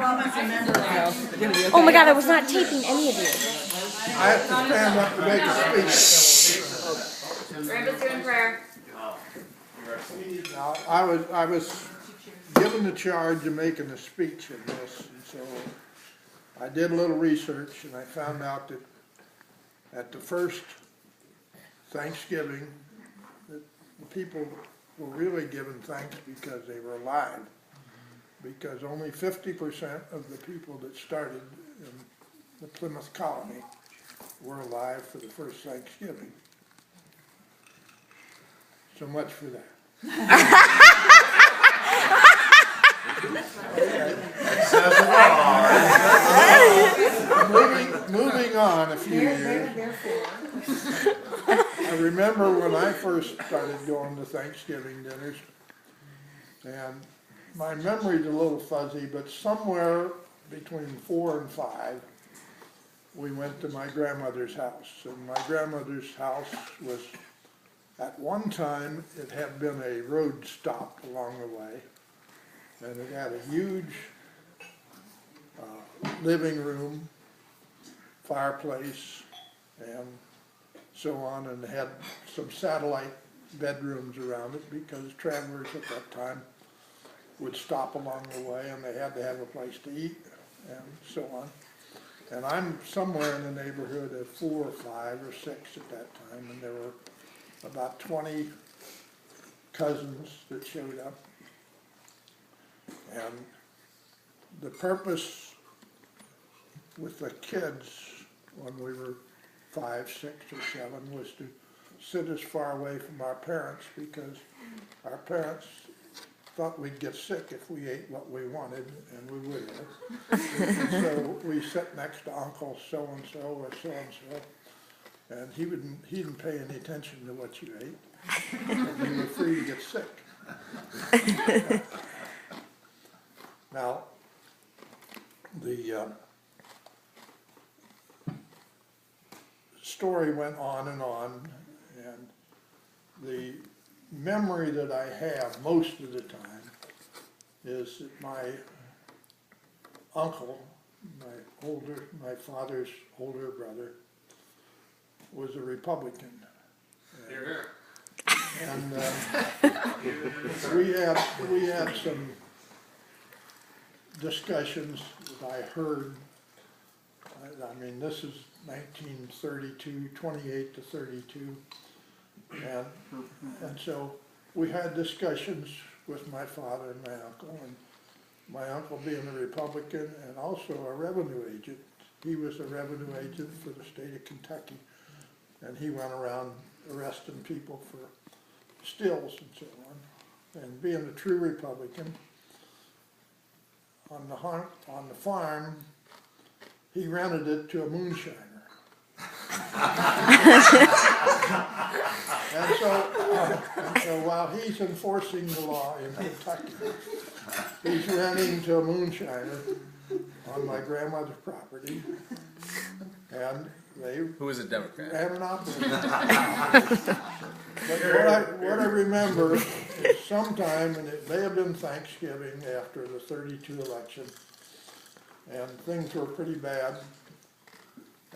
Oh my God, I was not taping any of you. I have to stand up to make a speech. Grandpa's doing prayer. Now, I was given the charge of making a speech in this, and so I did a little research, and I found out that at the first Thanksgiving, that the people were really giving thanks because they were alive, because only 50% of the people that started in the Plymouth colony were alive for the first Thanksgiving. So much for that. Moving on a few years. I remember when I first started going to Thanksgiving dinners, and my memory's a little fuzzy, but somewhere between 4 and 5, we went to my grandmother's house. And my grandmother's house was, at one time, it had been a road stop along the way, and it had a huge living room, fireplace, and so on, and had some satellite bedrooms around it because travelers at that time would stop along the way and they had to have a place to eat and so on. And I'm somewhere in the neighborhood of 4 or 5 or 6 at that time, and there were about 20 cousins that showed up. And the purpose with the kids when we were 5, 6, or 7 was to sit as far away from our parents because our parents thought we'd get sick if we ate what we wanted, and we would have. And so we sat next to Uncle so-and-so or so-and-so, and he didn't pay any attention to what you ate, and you were free to get sick. Now, the story went on, and the memory that I have most of the time is that my uncle, my father's older brother, was a Republican. And we had some discussions that I heard. I mean, this is 1932, 28 to 32. And so we had discussions with my father and my uncle being a Republican and also a revenue agent. He was a revenue agent for the state of Kentucky, and he went around arresting people for stills and so on. And being a true Republican, on the farm, he rented it to a moonshiner. And so while he's enforcing the law in Kentucky, he's renting to a moonshiner on my grandmother's property, and they Who is a Democrat? had an operating. But what I remember is sometime, and it may have been Thanksgiving after the 32 election, and things were pretty bad,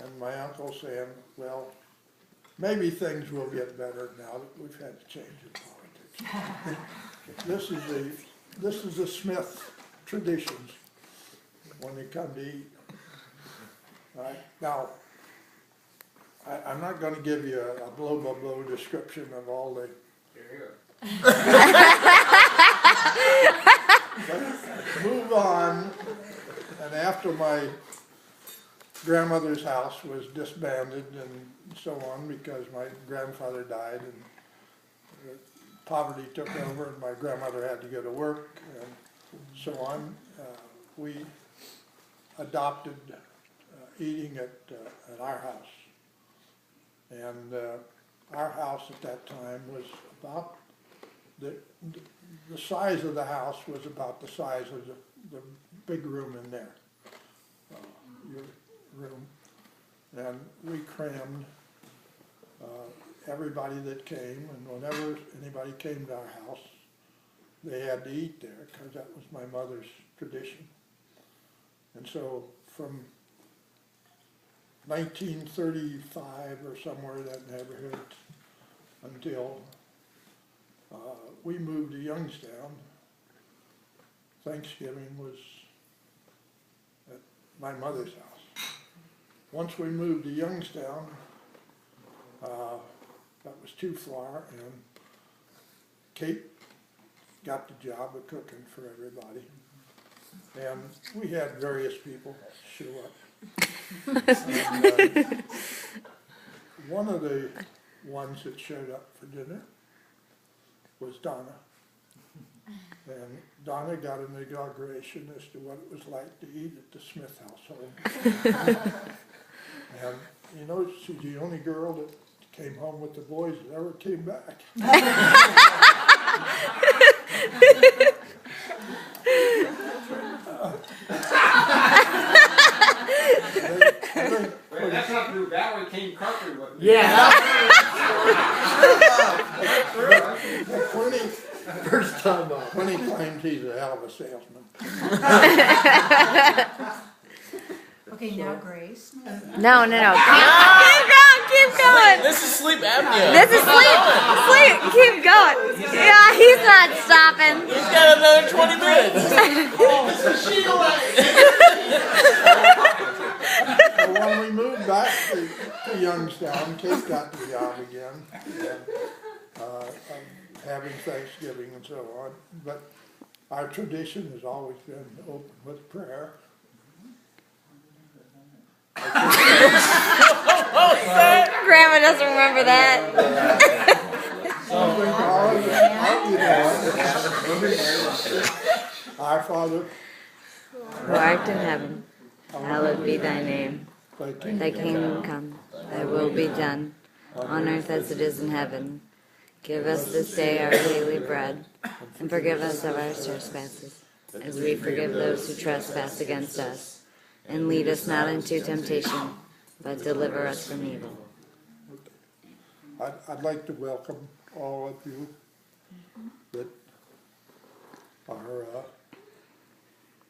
and my uncle saying, well, maybe things will get better now that we've had a change in politics. This is the Smith traditions when they come to eat. All right, now, I'm not going to give you a blow-by-blow description of all the... But move on, and after my grandmother's house was disbanded and so on because my grandfather died and poverty took over and my grandmother had to go to work and so on, we adopted eating at our house. And our house at that time was about, the size of the house was about the size of the big room in there, your room. And we crammed everybody that came, and whenever anybody came to our house, they had to eat there because that was my mother's tradition. And so from 1935 or somewhere in that neighborhood until we moved to Youngstown, Thanksgiving was at my mother's house. Once we moved to Youngstown, that was too far, and Kate got the job of cooking for everybody. And we had various people show up. And, one of the ones that showed up for dinner was Donna. And Donna got an inauguration as to what it was like to eat at the Smith household. And you know, she's the only girl that came home with the boys that ever came back. Wait, that's not true. Valerie King Carter wasn't. Yeah. First time off. When he claims he's a hell of a salesman. Okay, now Grace. No. Keep going. This is sleep apnea. This is sleep. Keep going. Yeah, he's not stopping. He's got another 20 minutes. So when we moved back to Youngstown, Kate got the job again, and, having Thanksgiving and so on. But our tradition has always been open with prayer. Grandma doesn't remember that. Our Father, Who art in heaven, hallowed be thy name. thy Thy kingdom come, thy will be done, on earth as it is in heaven. Give us this day our daily bread, and forgive us of our trespasses, as we forgive those who trespass against us. And lead us not into temptation, but deliver us from evil. I'd like to welcome all of you that are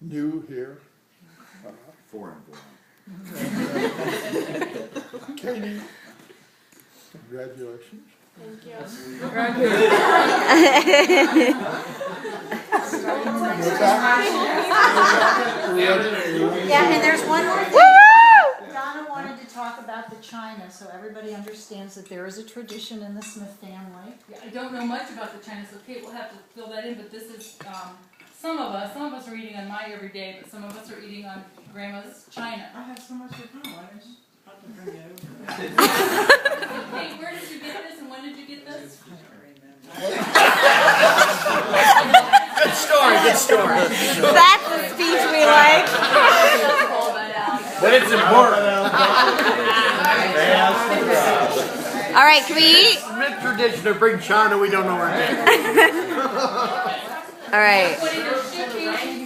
new here. Foreign born. Katie, congratulations. Thank you. Yeah, and there's one more thing. Woo! Donna wanted to talk about the china, so everybody understands that there is a tradition in the Smith family. Yeah, I don't know much about the China, so Kate will have to fill that in, but this is, some of us are eating on my everyday, but some of us are eating on Grandma's China. I have so much to know. I just have to bring it over. Kate, where did you get this and when did you get this? Good story. That's the speech we like. But it's important. All right, can we eat? Smith tradition to bring China we don't know where to get. All right. What either shipping